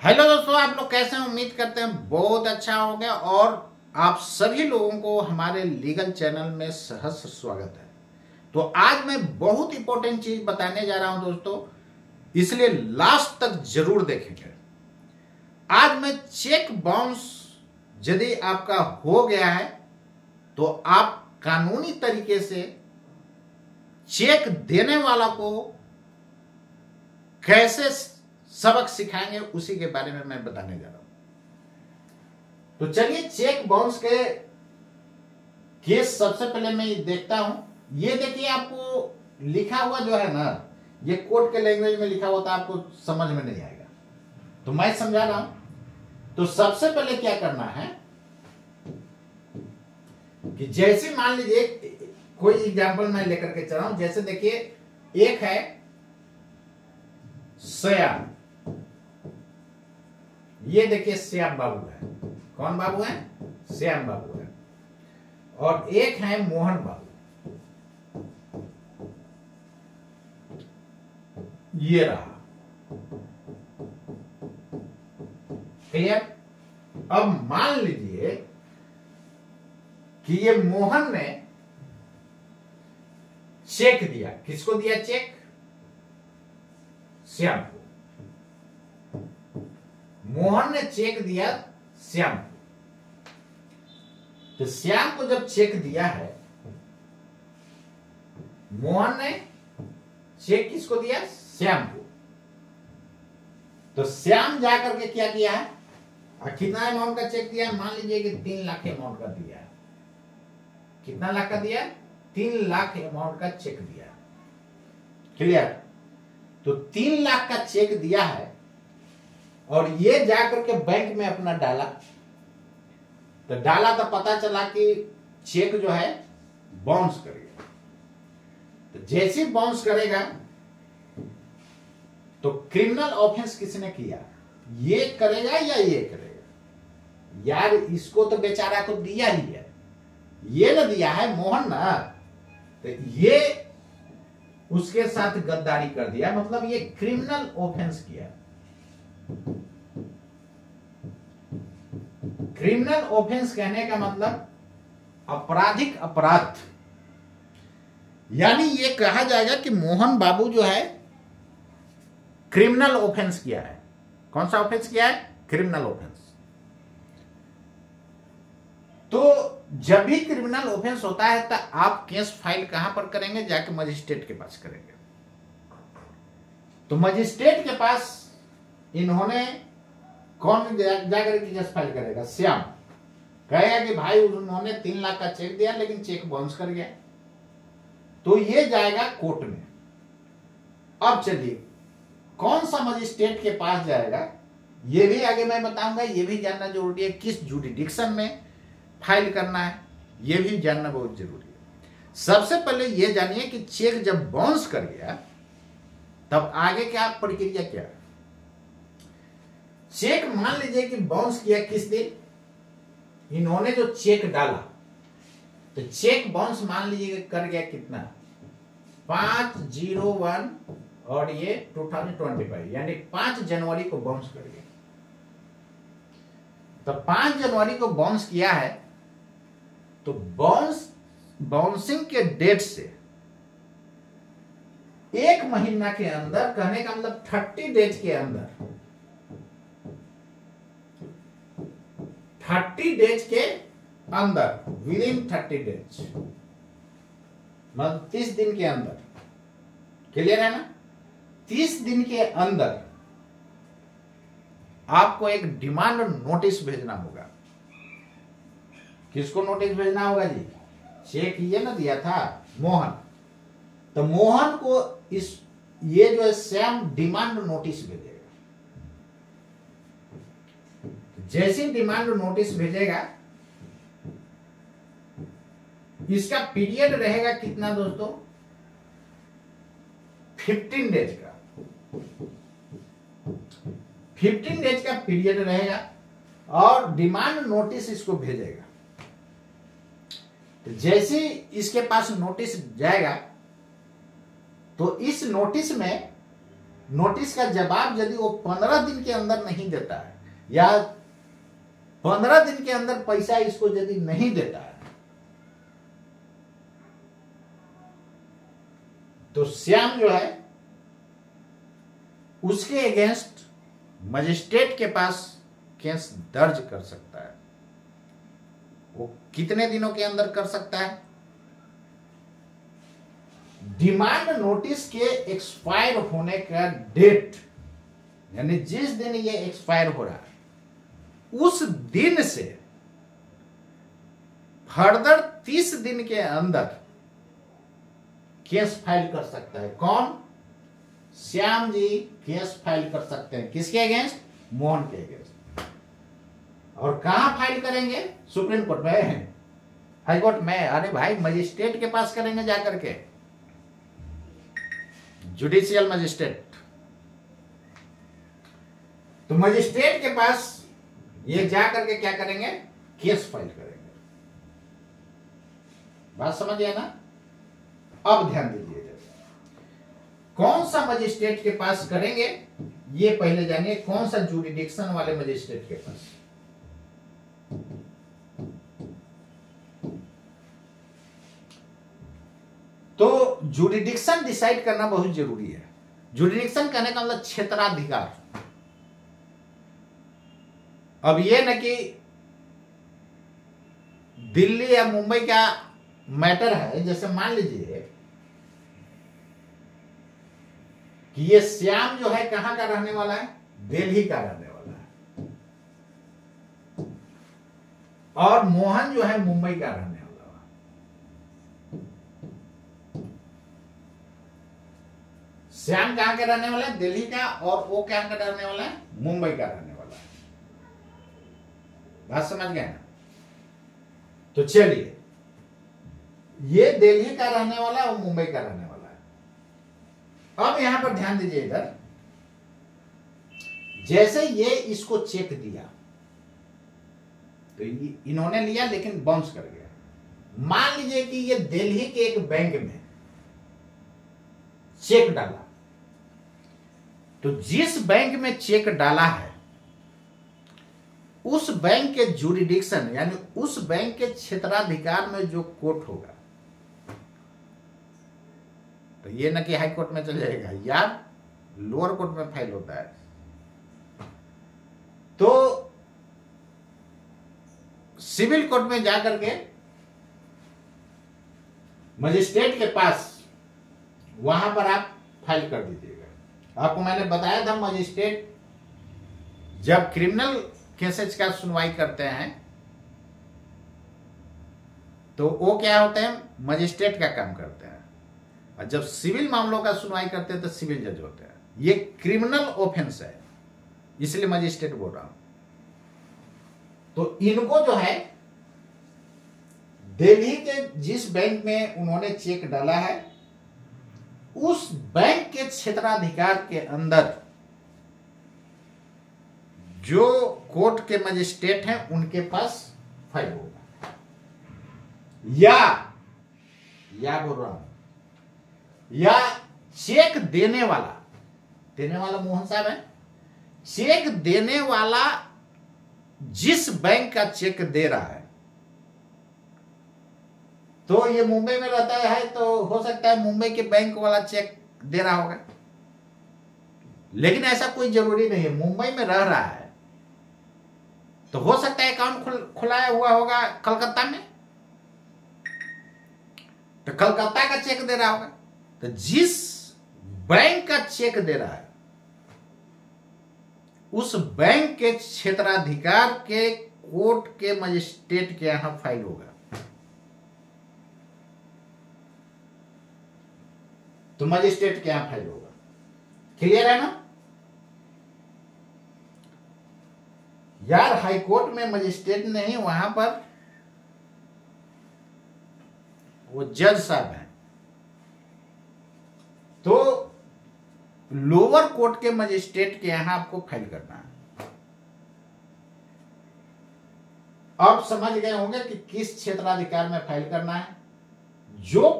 Hello दोस्तों, आप लोग कैसे हैं? उम्मीद करते हैं बहुत अच्छा हो गया। और आप सभी लोगों को हमारे लीगल चैनल में सहर्ष स्वागत है। तो आज मैं बहुत इंपॉर्टेंट चीज बताने जा रहा हूं दोस्तों, इसलिए लास्ट तक जरूर देखेंगे। आज मैं चेक बाउंस यदि आपका हो गया है तो आप कानूनी तरीके से चेक देने वाला को कैसे सबक सिखाएंगे, उसी के बारे में मैं बताने जा रहा हूं। तो चलिए चेक बाउंस के केस सबसे पहले मैं देखता हूं। ये देखिए, आपको लिखा हुआ जो है ना, ये कोर्ट के लैंग्वेज में लिखा हुआ था, आपको समझ में नहीं आएगा तो मैं समझा रहा हूं। तो सबसे पहले क्या करना है कि जैसे मान लीजिए कोई एग्जांपल मैं लेकर के चल रहा हूं। जैसे देखिए, एक है श्याम, ये देखिए श्याम बाबू है। कौन बाबू है? श्याम बाबू है। और एक है मोहन बाबू, ये रहा। क्लियर? अब मान लीजिए कि ये मोहन ने चेक दिया। किसको दिया चेक? श्याम को। मोहन ने चेक दिया श्याम को। तो श्याम को जब चेक दिया है, मोहन ने चेक किसको दिया? श्याम को। तो श्याम जाकर के क्या किया है, कितना अमाउंट का चेक दिया? मान लीजिए कि 3 लाख अमाउंट का दिया है। कितना लाख का दिया? 3 लाख अमाउंट का चेक दिया। क्लियर? तो 3 लाख का चेक दिया है और ये जाकर के बैंक में अपना डाला। तो डाला तो पता चला कि चेक जो है बाउंस करेगा। तो जैसे बाउंस करेगा तो क्रिमिनल ऑफेंस किसने किया? ये करेगा या ये करेगा? यार, इसको तो बेचारा को दिया ही है, ये ना दिया है मोहन ना। तो ये उसके साथ गद्दारी कर दिया, मतलब ये क्रिमिनल ऑफेंस किया। क्रिमिनल ऑफेंस कहने का मतलब आपराधिक अपराध। यानी ये कहा जाएगा कि मोहन बाबू जो है क्रिमिनल ऑफेंस किया है। कौन सा ऑफेंस किया है? Criminal offence. तो जब भी क्रिमिनल ऑफेंस होता है तो आप केस फाइल कहां पर करेंगे? जाके मजिस्ट्रेट के पास करेंगे। तो मजिस्ट्रेट के पास इन्होंने कौन जाकर के केस फाइल करेगा? श्याम कहेगा कि भाई उन्होंने 3 लाख का चेक दिया लेकिन चेक बाउंस कर गया। तो ये जाएगा कोर्ट में। अब चलिए कौन सा मजिस्ट्रेट के पास जाएगा, ये भी आगे मैं बताऊंगा। ये भी जानना जरूरी है, किस जुरिडिक्शन में फाइल करना है, ये भी जानना बहुत जरूरी है। सबसे पहले ये जानिए कि चेक जब बाउंस कर गया तब आगे क्या प्रक्रिया क्या है। चेक मान लीजिए कि बाउंस किया किस दिन? इन्होंने जो चेक डाला, तो चेक बाउंस मान लीजिए कर गया कितना? 5/01 और ये 2025, यानी 5 जनवरी को बाउंस कर गया। तो 5 जनवरी को बाउंस किया है, तो बाउंसिंग के डेट से 1 महीना के अंदर, कहने का मतलब 30 डेज के अंदर, 30 डेज के अंदर, विद इन 30 डेज, मतलब 30 दिन के अंदर। क्लियर है ना? 30 दिन के अंदर आपको एक डिमांड नोटिस भेजना होगा। किसको नोटिस भेजना होगा जी? चेक ये ना दिया था मोहन, तो मोहन को ये जो है श्याम डिमांड नोटिस भेजेगा। जैसे डिमांड नोटिस भेजेगा, इसका पीरियड रहेगा कितना दोस्तों? 15 डेज का। 15 डेज का पीरियड रहेगा और डिमांड नोटिस इसको भेजेगा। तो जैसे इसके पास नोटिस जाएगा तो इस नोटिस में नोटिस का जवाब यदि वो 15 दिन के अंदर नहीं देता है, या 15 दिन के अंदर पैसा इसको यदि नहीं देता है, तो श्याम जो है उसके अगेंस्ट मजिस्ट्रेट के पास केस दर्ज कर सकता है। वो कितने दिनों के अंदर कर सकता है? डिमांड नोटिस के एक्सपायर होने का डेट, यानी जिस दिन ये एक्सपायर हो रहा है उस दिन से फर्दर 30 दिन के अंदर केस फाइल कर सकता है। कौन? श्याम जी केस फाइल कर सकते हैं। किसके अगेंस्ट? मोहन के अगेंस्ट। और कहां फाइल करेंगे? सुप्रीम कोर्ट में, हाई कोर्ट में? अरे भाई मजिस्ट्रेट के पास करेंगे जाकर के, जुडिशियल मजिस्ट्रेट। तो मजिस्ट्रेट के पास ये जा करके क्या करेंगे? केस फाइल करेंगे। बात समझ गया ना? अब ध्यान दीजिए, कौन सा मजिस्ट्रेट के पास करेंगे ये पहले जानिए। कौन सा जुरिडिक्शन वाले मजिस्ट्रेट के पास? तो जुरिडिक्शन डिसाइड करना बहुत जरूरी है। जुरिडिक्शन कहने का मतलब क्षेत्राधिकार। अब ये न कि दिल्ली या मुंबई का मैटर है, जैसे मान लीजिए कि ये श्याम जो है कहां का रहने वाला है? दिल्ली का रहने वाला है, और मोहन जो है मुंबई का रहने वाला है। श्याम कहां का रहने वाला है? दिल्ली का। और वो कहां का रहने वाला है? मुंबई का रहने वाला है। बात समझ गए ना? तो चलिए, ये दिल्ली का रहने वाला है और मुंबई का रहने वाला है। अब यहां पर ध्यान दीजिए, इधर जैसे ये इसको चेक दिया तो इन्होंने लिया लेकिन बाउंस कर गया। मान लीजिए कि ये दिल्ली के एक बैंक में चेक डाला, तो जिस बैंक में चेक डाला है उस बैंक के जुरिडिक्शन यानी उस बैंक के क्षेत्राधिकार में जो कोर्ट होगा, तो ये ना कि हाई कोर्ट में चले जाएगा यार, लोअर कोर्ट में फाइल होता है। तो सिविल कोर्ट में जाकर के मजिस्ट्रेट के पास वहां पर आप फाइल कर दीजिएगा। आपको मैंने बताया था मजिस्ट्रेट जब क्रिमिनल केसेज का सुनवाई करते हैं तो वो क्या होते हैं? मजिस्ट्रेट का काम करते हैं, और जब सिविल मामलों का सुनवाई करते हैं तो सिविल जज होते हैं। ये क्रिमिनल ऑफेंस है, इसलिए मजिस्ट्रेट बोल रहा हूं। तो इनको जो है दिल्ली के जिस बैंक में उन्होंने चेक डाला है उस बैंक के क्षेत्राधिकार के अंदर जो कोर्ट के मजिस्ट्रेट हैं उनके पास फाइल होगा। या बोल रहा हूं, या चेक देने वाला मोहन साहब है, चेक देने वाला जिस बैंक का चेक दे रहा है, तो ये मुंबई में रहता है तो हो सकता है मुंबई के बैंक वाला चेक दे रहा होगा, लेकिन ऐसा कोई जरूरी नहीं है। मुंबई में रह रहा है तो हो सकता है अकाउंट खुलाया हुआ होगा कलकत्ता में, तो कलकत्ता का चेक दे रहा होगा। तो जिस बैंक का चेक दे रहा है उस बैंक के क्षेत्राधिकार के कोर्ट के मजिस्ट्रेट के यहां फाइल होगा। तो मजिस्ट्रेट के यहां फाइल होगा। क्लियर है ना यार? हाई कोर्ट में मजिस्ट्रेट नहीं, वहां पर वो जज साहब हैं। तो लोअर कोर्ट के मजिस्ट्रेट के यहां आपको फाइल करना है। अब समझ गए होंगे कि किस क्षेत्राधिकार में फाइल करना है। जो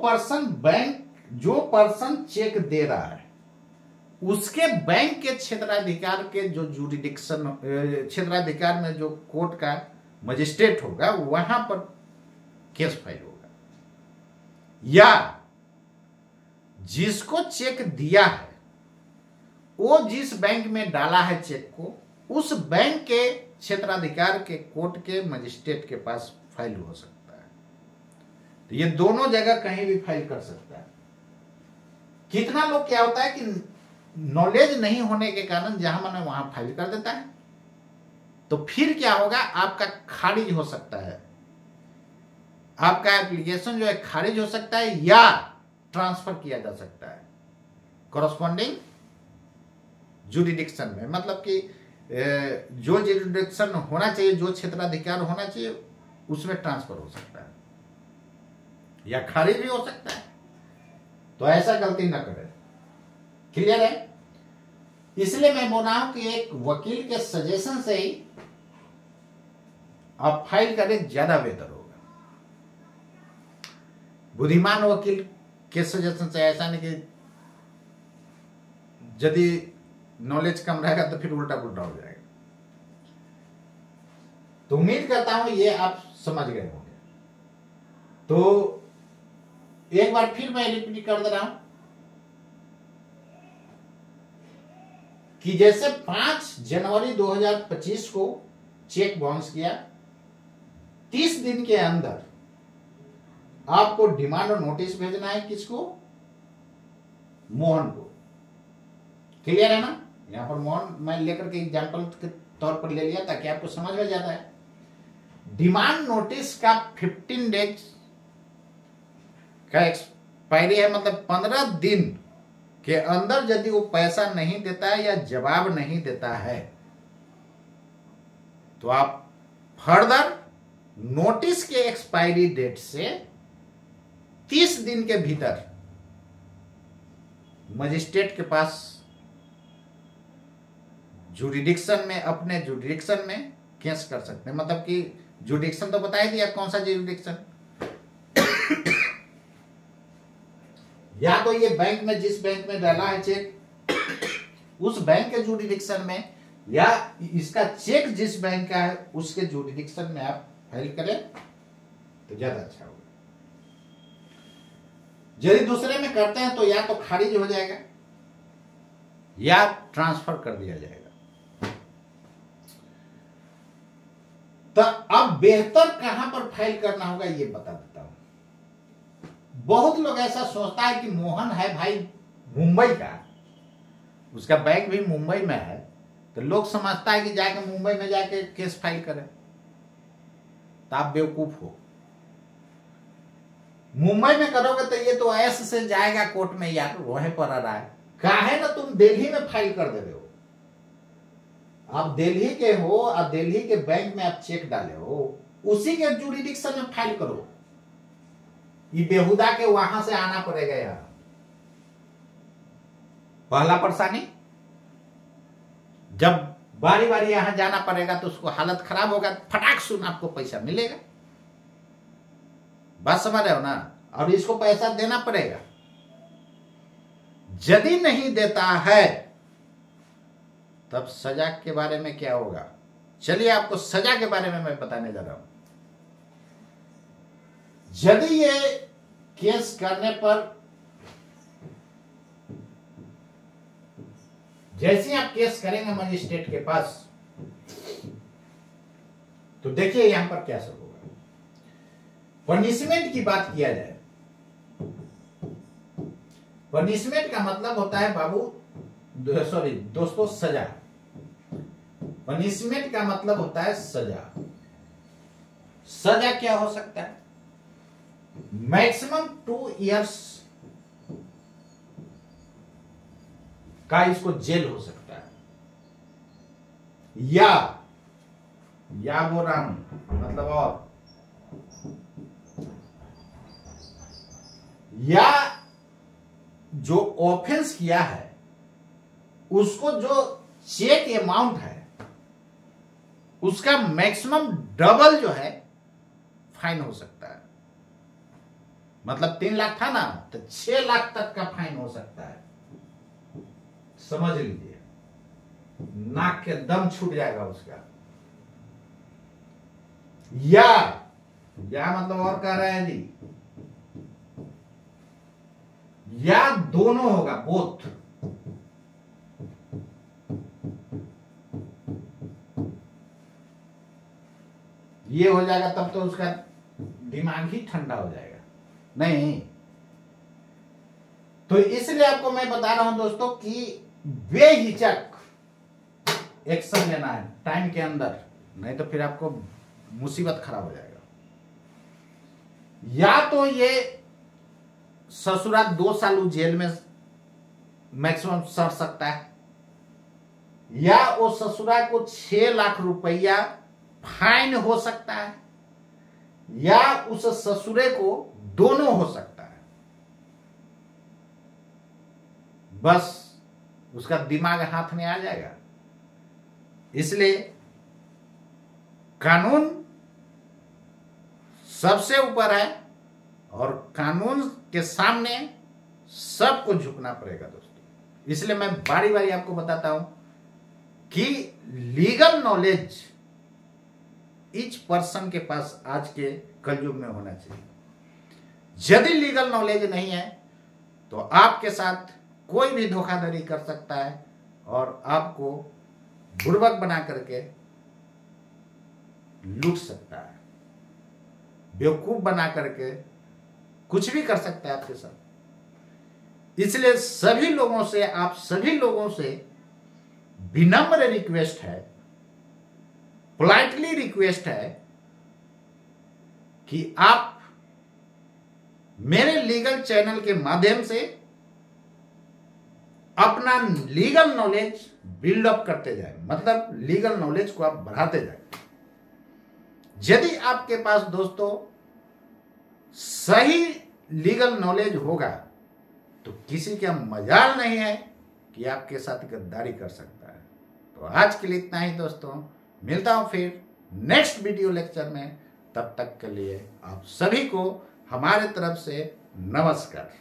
पर्सन चेक दे रहा है उसके बैंक के क्षेत्राधिकार के जो जुरिडिक्शन, क्षेत्राधिकार में जो कोर्ट का मजिस्ट्रेट होगा वहां पर केस फाइल होगा। या जिसको चेक दिया है वो जिस बैंक में डाला है चेक को, उस बैंक के क्षेत्राधिकार के कोर्ट के मजिस्ट्रेट के पास फाइल हो सकता है। तो ये दोनों जगह कहीं भी फाइल कर सकता है। कितना लोग क्या होता है कि नॉलेज नहीं होने के कारण जहां मन वहां फाइल कर देता है, तो फिर क्या होगा, आपका खारिज हो सकता है, आपका एप्लीकेशन जो है खारिज हो सकता है या ट्रांसफर किया जा सकता है कॉरस्पॉन्डिंग जुरिडिक्शन में। मतलब कि जो जुरिडिक्शन होना चाहिए, जो क्षेत्राधिकार होना चाहिए, उसमें ट्रांसफर हो सकता है या खारिज भी हो सकता है। तो ऐसा गलती न करें। क्लियर है? इसलिए मैं बोल रहा हूं कि एक वकील के सजेशन से ही आप फाइल करें, ज्यादा बेहतर होगा। बुद्धिमान वकील के सजेशन से, ऐसा नहीं कि यदि नॉलेज कम रहेगा तो फिर उल्टा पुल्टा हो जाएगा। तो उम्मीद करता हूं ये आप समझ गए होंगे। तो एक बार फिर मैं रिपीट कर दे रहा हूं कि जैसे 5 जनवरी 2025 को चेक बाउंस किया, 30 दिन के अंदर आपको डिमांड और नोटिस भेजना है। किसको? मोहन को। क्लियर है ना? यहां पर मोहन मैं लेकर के एग्जांपल के तौर पर ले लिया ताकि आपको समझ में जाता है। डिमांड नोटिस का 15 डेज का एक्सपायरी है, मतलब 15 दिन के अंदर यदि वो पैसा नहीं देता है या जवाब नहीं देता है तो आप फर्दर नोटिस के एक्सपायरी डेट से 30 दिन के भीतर मजिस्ट्रेट के पास जुरिडिक्शन में, अपने जुरिडिक्शन में केस कर सकते हैं। मतलब कि जुरिडिक्शन तो बता ही दिया, कौन सा जुरिडिक्शन। या तो ये बैंक में, जिस बैंक में डाला है चेक उस बैंक के जुरिडिक्शन में, या इसका चेक जिस बैंक का है उसके जुरिडिक्शन में आप फाइल करें तो ज्यादा अच्छा होगा। यदि दूसरे में करते हैं तो या तो खारिज हो जाएगा या ट्रांसफर कर दिया जाएगा। तो अब बेहतर कहां पर फाइल करना होगा ये बता देता हूं। बहुत लोग ऐसा सोचता है कि मोहन है भाई मुंबई का, उसका बैंक भी मुंबई में है, तो लोग समझता है कि जाके मुंबई में जाके केस फाइल करें। तो आप बेवकूफ हो। मुंबई में करोगे तो ये तो ऐसे से जाएगा कोर्ट में, यार वहीं पर आ रहा है। काहे ना तुम दिल्ली में फाइल कर दे रहे हो। आप दिल्ली के हो और दिल्ली के बैंक में आप चेक डाले हो, उसी के जुरिडिक्शन में फाइल करो। ये बेहुदा के वहां से आना पड़ेगा यार। पहला परेशानी, जब बारी बारी यहां जाना पड़ेगा तो उसको हालत खराब होगा, फटाक सुन आपको पैसा मिलेगा। बात समझ रहे हो ना? और इसको पैसा देना पड़ेगा। यदि नहीं देता है तब सजा के बारे में क्या होगा, चलिए आपको सजा के बारे में मैं बताने जा रहा हूं। यदि ये केस करने पर, जैसे आप केस करेंगे मजिस्ट्रेट के पास, तो देखिए यहां पर क्या सब होगा। पनिशमेंट की बात किया जाए, पनिशमेंट का मतलब होता है बाबू, सॉरी दोस्तों, सजा। पनिशमेंट का मतलब होता है सजा। सजा क्या हो सकता है? मैक्सिमम 2 इयर्स का इसको जेल हो सकता है, या बोल रहा हूं मतलब, और या जो ऑफेंस किया है उसको जो चेक अमाउंट है उसका मैक्सिमम डबल जो है फाइन हो सकता है। मतलब 3 लाख था ना, तो 6 लाख तक का फाइन हो सकता है। समझ लीजिए, नाक के दम छूट जाएगा उसका। या मतलब और कह रहे हैं जी, या दोनों होगा, बोथ। ये हो जाएगा तब तो उसका दिमाग ही ठंडा हो जाएगा। नहीं, तो इसलिए आपको मैं बता रहा हूं दोस्तों कि बेहिचक एक्शन लेना है टाइम के अंदर, नहीं तो फिर आपको मुसीबत खराब हो जाएगा। या तो ये ससुरा 2 साल जेल में मैक्सिमम सड़ सकता है, या वो ससुरा को 6 लाख रुपया फाइन हो सकता है, या उस ससुरे को दोनों हो सकता है। बस उसका दिमाग हाथ में आ जाएगा। इसलिए कानून सबसे ऊपर है और कानून के सामने सबको झुकना पड़ेगा दोस्तों। इसलिए मैं बारी बारी आपको बताता हूं कि लीगल नॉलेज ईच पर्सन के पास आज के कलयुग में होना चाहिए। यदि लीगल नॉलेज नहीं है तो आपके साथ कोई भी धोखाधड़ी कर सकता है और आपको बुड़बक बना करके लूट सकता है, बेवकूफ बना करके कुछ भी कर सकता है आपके साथ। इसलिए सभी लोगों से, आप सभी लोगों से विनम्र रिक्वेस्ट है, पोलाइटली रिक्वेस्ट है कि आप मेरे लीगल चैनल के माध्यम से अपना लीगल नॉलेज बिल्डअप करते जाएं, मतलब लीगल नॉलेज को आप बढ़ाते जाएं। यदि आपके पास दोस्तों सही लीगल नॉलेज होगा तो किसी का मजाल नहीं है कि आपके साथ गद्दारी कर सकता है। तो आज के लिए इतना ही दोस्तों, मिलता हूं फिर नेक्स्ट वीडियो लेक्चर में। तब तक के लिए आप सभी को हमारे तरफ से नमस्कार।